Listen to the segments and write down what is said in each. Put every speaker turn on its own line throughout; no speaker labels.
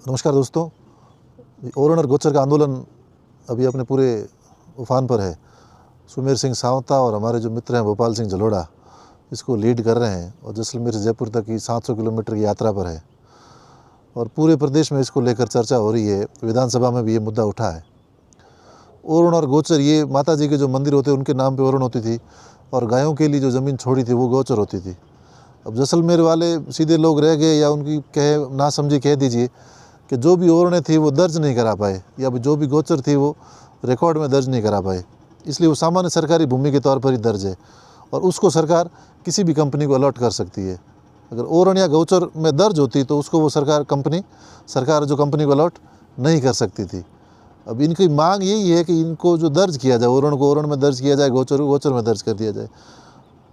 नमस्कार दोस्तों। ओरण और गोचर का आंदोलन अभी अपने पूरे उफान पर है। सुमेर सिंह सावंता और हमारे जो मित्र हैं भोपाल सिंह जलोड़ा इसको लीड कर रहे हैं और जैसलमेर से जयपुर तक की 700 किलोमीटर की यात्रा पर है और पूरे प्रदेश में इसको लेकर चर्चा हो रही है। विधानसभा में भी ये मुद्दा उठा है। ओरण और गोचर ये माता जी के जो मंदिर होते उनके नाम पे ओरण होती थी और गायों के लिए जो ज़मीन छोड़ी थी वो गोचर होती थी। अब जैसलमेर वाले सीधे लोग रह गए या उनकी ना समझी कह दीजिए कि जो भी ओरनें थी वो दर्ज नहीं करा पाए या जो भी गोचर थी वो रिकॉर्ड में दर्ज नहीं करा पाए, इसलिए वो सामान्य सरकारी भूमि के तौर पर ही दर्ज है और उसको सरकार किसी भी कंपनी को अलॉट कर सकती है। अगर ओरण या गोचर में दर्ज होती तो उसको वो सरकार जो कंपनी को अलॉट नहीं कर सकती थी। अब इनकी मांग यही है कि इनको जो दर्ज किया जाए, ओरण को ओरण में दर्ज किया जाए, गोचर को गोचर में दर्ज कर दिया जाए।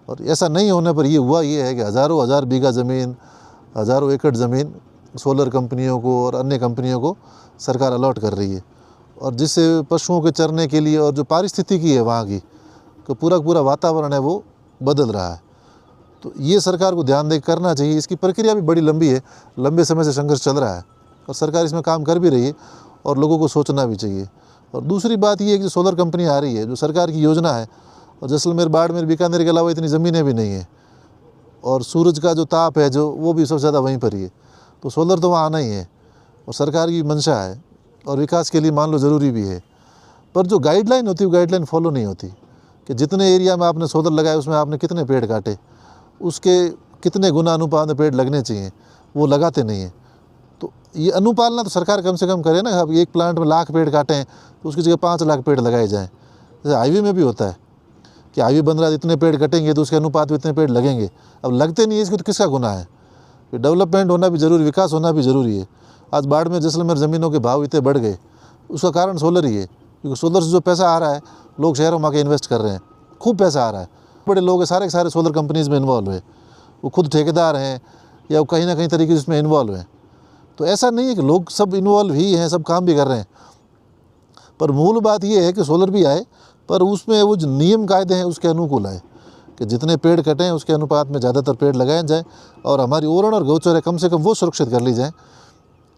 और ऐसा नहीं होने पर ये है कि हज़ारों हज़ार बीघा ज़मीन, हज़ारों एकड़ ज़मीन सोलर कंपनियों को और अन्य कंपनियों को सरकार अलॉट कर रही है और जिससे पशुओं के चरने के लिए और जो पारिस्थितिकी है वहाँ की तो पूरा वातावरण है वो बदल रहा है। तो ये सरकार को ध्यान दे करना चाहिए। इसकी प्रक्रिया भी बड़ी लंबी है, लंबे समय से संघर्ष चल रहा है और सरकार इसमें काम कर भी रही है और लोगों को सोचना भी चाहिए। और दूसरी बात ये है कि जो सोलर कंपनी आ रही है, जो सरकार की योजना है, और जैसलमेर, बाड़मेर, बीकानेर के अलावा इतनी ज़मीनें भी नहीं है और सूरज का जो ताप है जो वो भी सबसे ज़्यादा वहीं पर ही है, तो सोलर तो वहाँ आना ही है और सरकार की मंशा है और विकास के लिए मान लो ज़रूरी भी है। पर जो गाइडलाइन होती है वो गाइडलाइन फॉलो नहीं होती कि जितने एरिया में आपने सोलर लगाए उसमें आपने कितने पेड़ काटे, उसके कितने गुना अनुपात में पेड़ लगने चाहिए, वो लगाते नहीं हैं। तो ये अनुपालना तो सरकार कम से कम करे ना। अब एक प्लांट में 1,00,000 पेड़ काटे हैं तो उसकी जगह 5,00,000 पेड़ लगाए जाएँ। जैसे हाईवे में भी होता है कि हाईवे बन रहा है, इतने पेड़ कटेंगे तो उसके अनुपात में इतने पेड़ लगेंगे। अब लगते नहीं है, इसको तो किसका गुनाह है? डेवलपमेंट होना भी ज़रूरी, विकास होना भी ज़रूरी है। आज बाड़मेर, जैसलमेर ज़मीनों के भाव इतने बढ़ गए, उसका कारण सोलर ही है, क्योंकि सोलर से जो पैसा आ रहा है लोग शहरों में आके इन्वेस्ट कर रहे हैं, खूब पैसा आ रहा है। बड़े लोग सारे के सारे सोलर कंपनीज़ में इन्वॉल्व है, वो खुद ठेकेदार हैं या वो कहीं ना कहीं तरीके से इसमें इन्वॉल्व हैं। तो ऐसा नहीं है कि लोग सब इन्वॉल्व ही हैं, सब काम भी कर रहे हैं, पर मूल बात ये है कि सोलर भी आए पर उसमें वो जो नियम कायदे हैं उसके अनुकूल आए कि जितने पेड़ कटें उसके अनुपात में ज़्यादातर पेड़ लगाए जाएँ और हमारी ओरण और गोचर है कम से कम वो सुरक्षित कर ली जाए।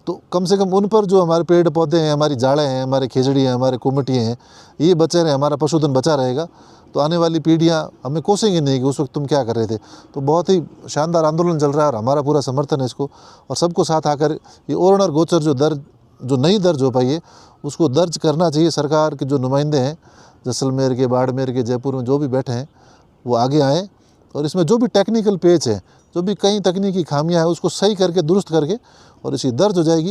तो कम से कम उन पर जो हमारे पेड़ पौधे हैं, हमारी जाड़ें हैं, हमारे खिचड़ी हैं, हमारे कुमटियाँ हैं, ये बचे रहे, हमारा पशुधन बचा रहेगा। तो आने वाली पीढ़ियाँ हमें कोसेंगी नहीं कि उस वक्त तुम क्या कर रहे थे। तो बहुत ही शानदार आंदोलन चल रहा है और हमारा पूरा समर्थन है इसको, और सबको साथ आकर ये ओरण और गोचर जो नहीं दर्ज हो पाई है उसको दर्ज करना चाहिए। सरकार के जो नुमाइंदे हैं जैसलमेर के, बाड़मेर के, जयपुर में जो भी बैठे हैं वो आगे आएँ और इसमें जो भी टेक्निकल पेच है, जो भी कई तकनीकी खामियां हैं उसको सही करके दुरुस्त करके और इसी दर्ज हो जाएगी